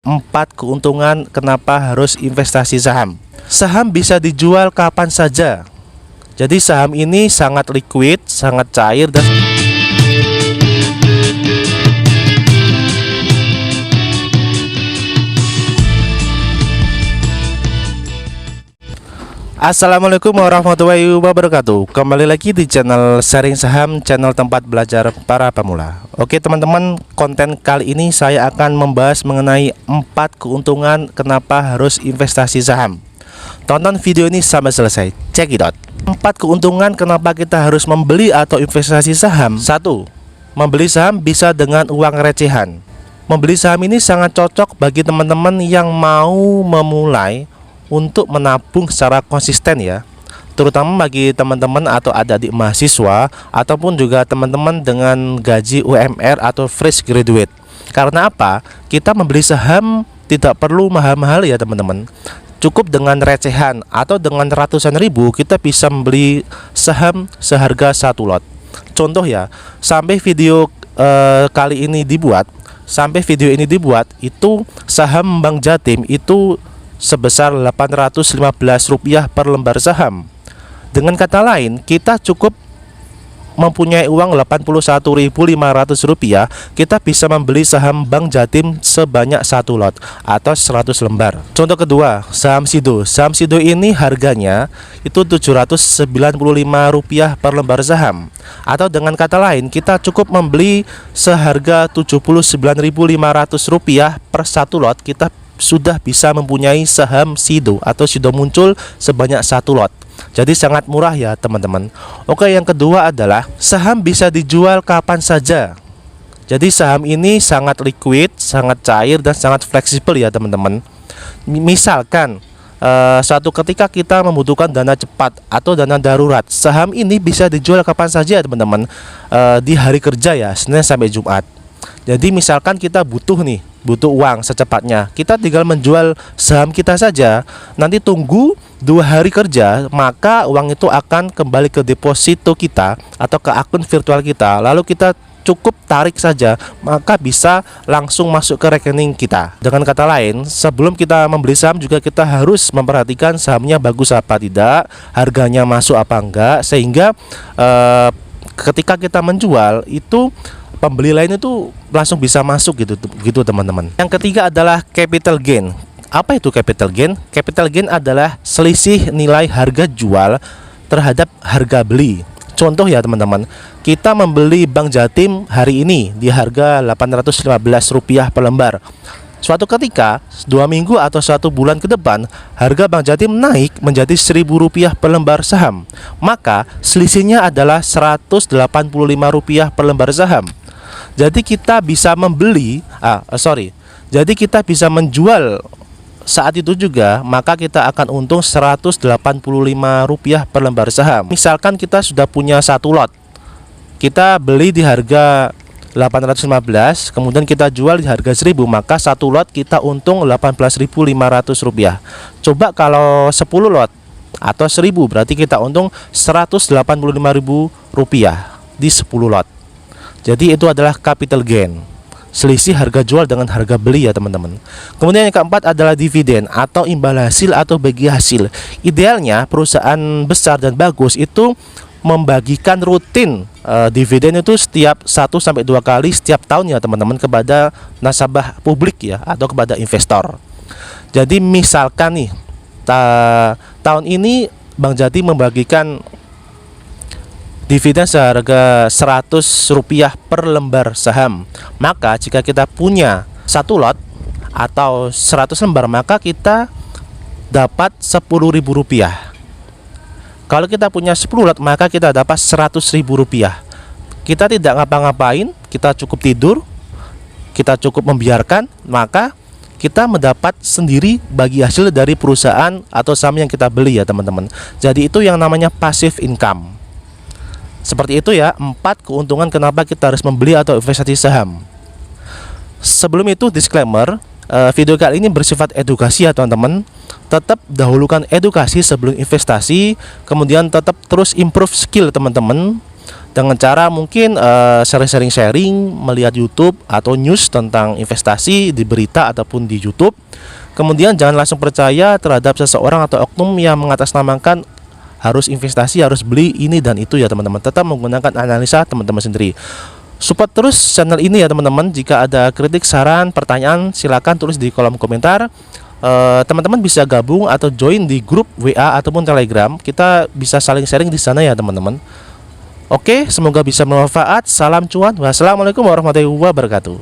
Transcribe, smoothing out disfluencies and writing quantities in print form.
4 keuntungan kenapa harus investasi saham. Saham bisa dijual kapan saja. Jadi saham ini sangat liquid, sangat cair dan Assalamualaikum warahmatullahi wabarakatuh. Kembali lagi di channel Sharing Saham, channel tempat belajar para pemula. Oke teman-teman, konten kali ini saya akan membahas mengenai 4 keuntungan kenapa harus investasi saham. Tonton video ini sampai selesai, check it out. 4 keuntungan kenapa kita harus membeli atau investasi saham. 1. Membeli saham bisa dengan uang recehan. Membeli saham ini sangat cocok bagi teman-teman yang mau memulai untuk menabung secara konsisten ya, terutama bagi teman-teman atau adik-adik mahasiswa ataupun juga teman-teman dengan gaji UMR atau fresh graduate. Karena apa? Kita membeli saham tidak perlu mahal-mahal ya teman-teman. Cukup dengan recehan atau dengan ratusan ribu kita bisa membeli saham seharga 1 lot. Contoh ya, sampai video ini dibuat itu saham Bank Jatim itu sebesar Rp815 per lembar saham. Dengan kata lain, kita cukup mempunyai uang Rp81.500, kita bisa membeli saham Bank Jatim sebanyak 1 lot atau 100 lembar. Contoh kedua, saham Sido. Saham Sido ini harganya itu Rp795 per lembar saham. Atau dengan kata lain, kita cukup membeli seharga Rp79.500 per 1 lot, kita sudah bisa mempunyai saham Sido atau Sido muncul sebanyak 1 lot. Jadi sangat murah ya teman-teman. Oke, yang kedua adalah saham bisa dijual kapan saja. Jadi saham ini sangat liquid, sangat cair dan sangat fleksibel ya teman-teman. Misalkan suatu ketika kita membutuhkan dana cepat atau dana darurat, saham ini bisa dijual kapan saja teman-teman, di hari kerja ya, Senin sampai Jumat. Jadi misalkan kita butuh uang secepatnya, kita tinggal menjual saham kita saja. Nanti tunggu 2 hari kerja, maka uang itu akan kembali ke deposito kita atau ke akun virtual kita. Lalu kita cukup tarik saja, maka bisa langsung masuk ke rekening kita. Dengan kata lain, sebelum kita membeli saham juga kita harus memperhatikan sahamnya bagus apa tidak, harganya masuk apa enggak, sehingga ketika kita menjual itu pembeli lain itu langsung bisa masuk gitu teman-teman. Yang ketiga adalah capital gain. Apa itu capital gain? Capital gain adalah selisih nilai harga jual terhadap harga beli. Contoh ya teman-teman, kita membeli Bank Jatim hari ini di harga Rp815 per lembar. Suatu ketika 2 minggu atau 1 bulan ke depan, harga Bank Jatim naik menjadi Rp1.000 per lembar saham. Maka selisihnya adalah Rp185 per lembar saham. Jadi kita bisa kita bisa menjual saat itu juga, maka kita akan untung Rp185 per lembar saham. Misalkan kita sudah punya 1 lot, kita beli di harga 815, kemudian kita jual di harga 1000, maka 1 lot kita untung Rp18.500. Coba kalau 10 lot atau 1000, berarti kita untung Rp185.000 di 10 lot. Jadi itu adalah capital gain, selisih harga jual dengan harga beli ya teman-teman. Kemudian yang keempat adalah dividen atau imbal hasil atau bagi hasil. Idealnya perusahaan besar dan bagus itu membagikan rutin dividen itu setiap 1-2 kali setiap tahun ya teman-teman kepada nasabah publik ya, atau kepada investor. Jadi misalkan nih tahun ini Bank Jatim membagikan dividen seharga Rp100 per lembar saham. Maka jika kita punya 1 lot atau 100 lembar, maka kita dapat Rp10.000. Kalau kita punya 10 lot, maka kita dapat Rp100.000. Kita tidak ngapa-ngapain, kita cukup tidur, kita cukup membiarkan, maka kita mendapat sendiri bagi hasil dari perusahaan atau saham yang kita beli ya teman-teman. Jadi itu yang namanya passive income. Seperti itu ya, 4 keuntungan kenapa kita harus membeli atau investasi saham. Sebelum itu disclaimer, video kali ini bersifat edukasi ya teman-teman. Tetap dahulukan edukasi sebelum investasi, kemudian tetap terus improve skill teman-teman. dengan cara mungkin sharing melihat YouTube atau news tentang investasi di berita ataupun di YouTube. Kemudian jangan langsung percaya terhadap seseorang atau oknum yang mengatasnamakan harus investasi, harus beli ini dan itu ya teman-teman. Tetap menggunakan analisa teman-teman sendiri. Support terus channel ini ya teman-teman. Jika ada kritik, saran, pertanyaan, silakan tulis di kolom komentar. Teman-teman bisa gabung atau join di grup WA ataupun Telegram. Kita bisa saling sharing di sana ya teman-teman. Oke, semoga bisa bermanfaat. Salam cuan. Wassalamualaikum warahmatullahi wabarakatuh.